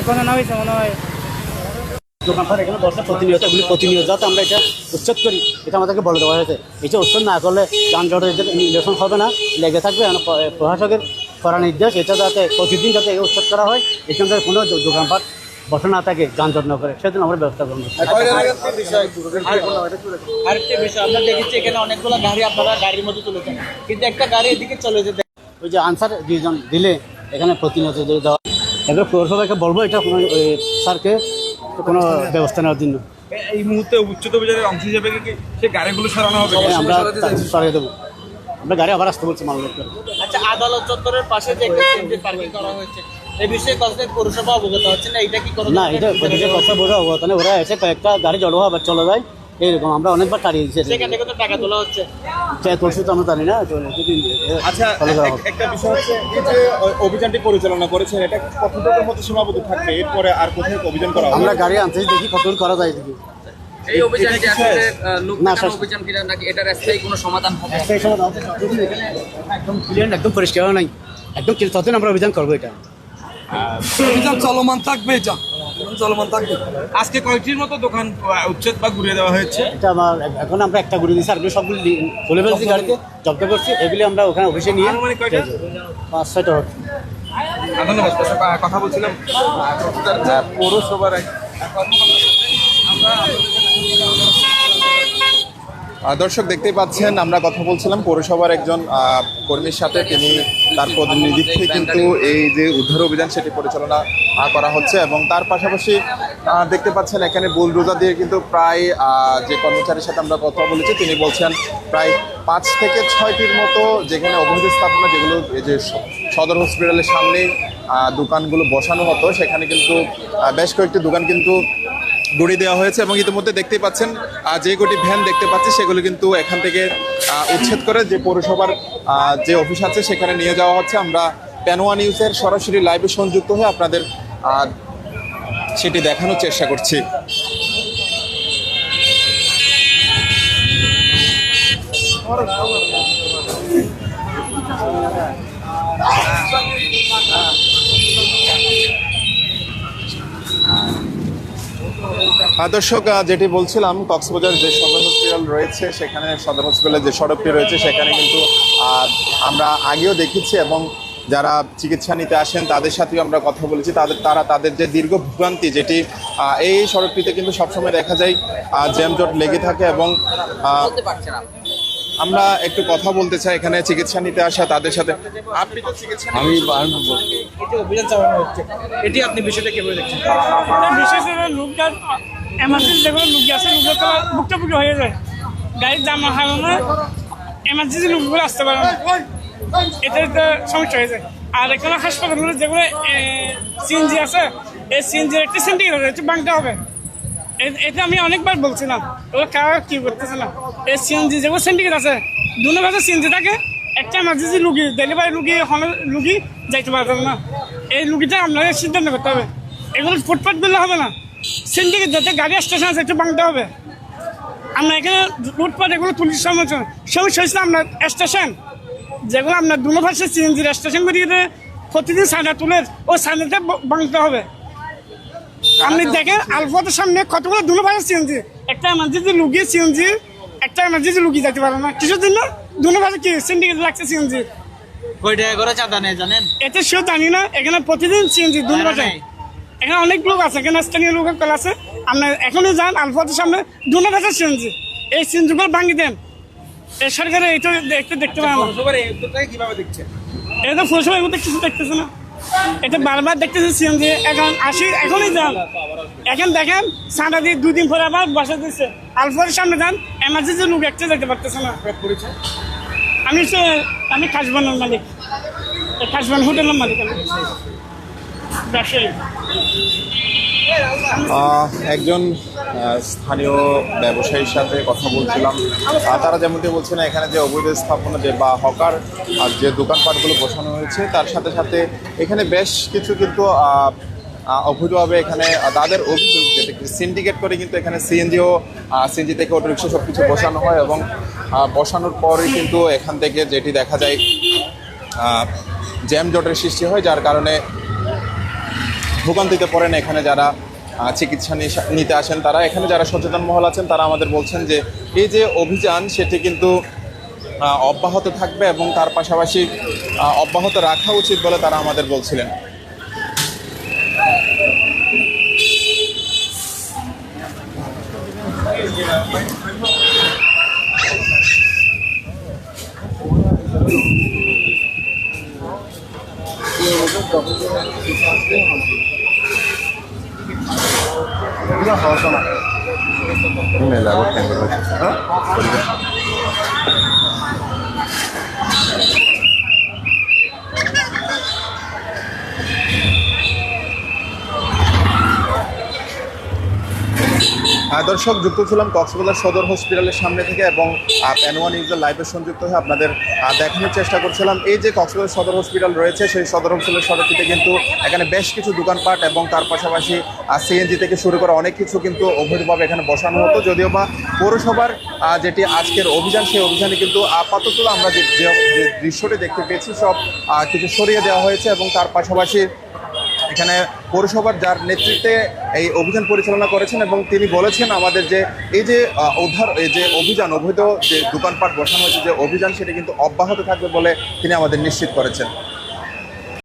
এখনো না হয়েছে মনে হয়। দোকানপাট এখানে বসে প্রতিনিয়ত, এগুলি প্রতিনিয়ত যাতে আমরা এটা উচ্ছেদ করি, এটা আমাদেরকে বলে দেওয়া হয়েছে। এটা উচ্ছেদ না করলে যানজটের নিরসন হবে না, লেগে থাকবে। প্রশাসকের করা নির্দেশ এটা যাতে প্রতিদিন যাতে উচ্ছেদ করা হয়, এখানকার কোনো দোকানপাট বসে না থাকে, যানজট না করে, সেজন্য আমরা ব্যবস্থা করবো। আরেকটা বিষয় আমরা দেখেছি এখানে অনেকগুলো গাড়ি আপনারা গাড়ির মধ্যে তুলেছেন, কিন্তু একটা গাড়ি এদিকে চলে যেতে ওই যে আনসার দুজন দিলে এখানে প্রতিনিয়ত দেওয়া, এবার পৌরসভাকে বলবো এটা কোনো স্যারকে কোনো ব্যবস্থা নেওয়ার জন্য। এই মুহূর্তে উচ্ছেদ অভিযানের অংশ হিসেবে কি সেই গাড়িগুলো সরানো হবে? আমরা সরিয়ে দেবো, আমরা গাড়ি আবার আসতে বলছি মালদা। আচ্ছা, আদালত চত্বরের পাশে যে একটা সিএনজি পার্কিং করা হয়েছে, এই বিষয়ে কতদিন পৌরসভা অবগত হচ্ছে না? এটা কি কোনো না, এটা কথা বোঝা অবগত নেই। ওরা এসে কয়েকটা গাড়ি জড়ো আবার চলে যায়, এইরকম আমরা অনেকবার তাড়িয়ে দিচ্ছি। সেখান থেকে তো টাকা তোলা হচ্ছে, তুলসী তো আমরা জানি না। আচ্ছা, একটা বিষয় হচ্ছে এই যে অভিযানটি পরিচালনা করেছেন, এটা কতটুকুর মধ্যে সীমাবদ্ধ থাকবে? এরপরে আর কোথায় অভিযান করা হবে? আমরা গাড়ি আনতে দেখি কতদূর করা যায় দেখি। এই অভিযানটি আসলে লোক দেখানো অভিযান কিনা নাকি এটার স্থায়ী কোনো সমাধান হবে? একদম ক্লিয়ার, একদম পরিষ্কার নাই, একদম ততদিন আমরা অভিযান করবো। এটা অভিযান চলমান থাকবে, এটা চলমান থাকবে। আজকে কয়েকটির মতো দোকান উচ্ছেদ বা ঘুরিয়ে দেওয়া হয়েছে। এটা আমার এখন আমরা একটা ঘুরে দিচ্ছি, আর সবগুলো তুলে ফেলছি, গাড়িতে জব্দ করছি। এগুলি আমরা ওখানে অফিসে নিয়ে 5-6টা হচ্ছে। ধন্যবাদ। কথা বলছিলাম পৌরসভার দর্শক দেখতেই পাচ্ছেন, আমরা কথা বলছিলাম পৌরসভার একজন কর্মীর সাথে। তিনি তার প্রতিনিধিত্বে কিন্তু এই যে উদ্ধার অভিযান সেটি পরিচালনা করা হচ্ছে, এবং তার পাশাপাশি দেখতে পাচ্ছেন এখানে বুলডোজার দিয়ে কিন্তু প্রায় যে কর্মচারীর সাথে আমরা কথা বলেছি তিনি বলছেন প্রায় 5 থেকে 6টির মতো যেখানে অবৈধ স্থাপনা, যেগুলো এই যে সদর হসপিটালের সামনে দোকানগুলো বসানো হতো, সেখানে কিন্তু বেশ কয়েকটি দোকান কিন্তু গুড়িয়ে দেওয়া হয়েছে। এবং ইতিমধ্যে দেখতেই পাচ্ছেন যে কটি ভ্যান দেখতে পাচ্ছি সেগুলো কিন্তু এখান থেকে উচ্ছেদ করে যে পৌরসভার যে অফিস আছে সেখানে নিয়ে যাওয়া হচ্ছে। আমরা পেনোয়া নিউজের সরাসরি লাইভে সংযুক্ত হয়ে আপনাদের সেটি দেখানোর চেষ্টা করছি। দর্শক, যেটি বলছিলাম, কক্সবাজার যে সদর হসপিটাল রয়েছে সেখানে, সদর হসপিটালের যে সড়কটি রয়েছে সেখানে কিন্তু আমরা আগেও দেখেছি, এবং যারা চিকিৎসা নিতে আসেন তাদের সাথেও আমরা কথা বলেছি। তাদের যে দীর্ঘ ভোগান্তি, যেটি এই সড়কটিতে কিন্তু সবসময় দেখা যায় জ্যামজট লেগে থাকে। এবং আমরা একটু কথা বলতে চাই এখানে চিকিৎসা নিতে আসা তাদের সাথে। আপনি তো চিকিৎসা, আমি অভিযান চালানো হচ্ছে, এটি আপনি বিষয়টা কিভাবে দেখছেন? বিশেষ করে লোকটা এমার্জেন্সি যেগুলো লোক আছে, লোকের তো ভুক্তভোগী হয়ে যায়, গাড়ির জাম হারানো, এমার্জেন্সি লোকগুলো আসতে পারে না, এটাই তো সমস্যা হয়ে যায়। আর এখানে হাসপাতালগুলো যেগুলো সিএনজি আছে, এই সিএনজির একটা সিন্ডিকেট হচ্ছে, ভাঙতে হবে। এটা আমি অনেকবার বলছিলাম, ওরা কারা কি করতেছে না। এই সিএনজি যেগুলো সিন্ডিকেট আছে, দুনো ভাষা সিএনজি থাকে, একটা এমার্জেন্সি রুগী, ডেলিভারি রুগী, রুগী যাইতে পারবেন না। এই রুগীটা আপনাকে সিদ্ধান্ত করতে হবে। এগুলো ফুটপাথ দিলে হবে না, সিন্ডিকেট যাতে গাড়ি স্টেশন আছে একটু ভাঙতে হবে। আমরা এখানে ফুটপাথ এগুলো পুলিশ সমস্যা হয়েছিল। আপনার স্টেশন যেগুলো আপনার দুনো ভাষা সিএনজির স্টেশন করিয়ে প্রতিদিন সাদা তুলে ও সাদাতে ভাঙতে হবে। আপনি দেখেন আলফাতের সামনে কতগুলো দুনো ভাষা সিএনজি, একটা এমার্জেন্সি রুগী সিএনজি, একটা এমার্জেন্সি রুগী যেতে পারে না। কিছুর জন্য দুনো ভাষা কি সিন্ডিকেট লাগছে সিএনজি। কয় টাকা করে চাঁদা নেই জানেন? এতে সেও জানি না। এখানে প্রতিদিন সিএনজি দুনো ভাষায়, এখানে অনেক লোক আছে, এখানে স্থানীয় লোকের কল আছে। আপনার এখনই যান আলফাতের সামনে দুনো ভাষা সিএনজি, এই সিএনজিগুলো ভাঙি দেন। এই সরকারে এইটা একটু দেখতে পারে না। কিভাবে দেখছেন? এটা তো পৌরসভা এগুলো কিছু দেখতেছে না, এটা বারবার দেখতেছে সিএনজি। এখন আসি, এখনই যান, এখন দেখেন সাদা দিয়ে 2 দিন পরে আবার বসা দিচ্ছে। আলফাতের সামনে যান, এমার্জেন্সি লোক একটা যেতে পারতেছে না। আমি কাশবানের মালিক, কাশবান হোটেলের মালিক, আমি ব্যবসায়ী। একজন স্থানীয় ব্যবসায়ীর সাথে কথা বলছিলাম। তারা যেমনটি বলছেন, এখানে যে অবৈধ স্থাপনা যে বা হকার আর যে দোকানপাটগুলো বসানো হয়েছে, তার সাথে সাথে এখানে বেশ কিছু কিন্তু অবৈধভাবে এখানে তাদের অভিযোগ যেটা সিন্ডিকেট করে কিন্তু এখানে সিএনজি থেকে অটোরিক্সা সব কিছু বসানো হয়, এবং বসানোর পরে কিন্তু এখান থেকে যেটি দেখা যায় জ্যাম জটের সৃষ্টি হয়, যার কারণে ভোগান্তিতে পড়েন এখানে যারা চিকিৎসা নিতে আসেন, তারা এখানে যারা সচেতন মহল আছেন তারা আমাদের বলছেন যে এই যে অভিযান সেটি কিন্তু অব্যাহত থাকবে এবং তার পাশাপাশি অব্যাহত রাখা উচিত বলে তারা আমাদের বলছিলেন। দর্শক, যুক্ত ছিলাম কক্সবাজার সদর হসপিটালের সামনে থেকে এবং N1 নিউজের লাইভে সংযুক্ত হয়ে আপনাদের দেখানোর চেষ্টা করছিলাম এই যে কক্সবাজার সদর হসপিটাল রয়েছে, সেই সদর হসপিটালের সড়কটিতে কিন্তু এখানে বেশ কিছু দোকানপাট এবং তার পাশাপাশি সিএনজি থেকে শুরু করে অনেক কিছু কিন্তু অবৈধভাবে এখানে বসানো হতো। যদিও বা পৌরসভার যেটি আজকের অভিযান, সেই অভিযানে কিন্তু আপাতত আমরা যে দৃশ্যটি দেখতে পেয়েছি সব কিছু সরিয়ে দেওয়া হয়েছে এবং তার পাশাপাশি এখানে পৌরসভার যার নেতৃত্বে এই অভিযান পরিচালনা করেছেন এবং তিনি বলেছেন আমাদের যে এই যে অভিযান, অবৈধ যে দোকানপাট বসানো হয়েছে যে অভিযান, সেটা কিন্তু অব্যাহত থাকবে বলে তিনি আমাদের নিশ্চিত করেছেন।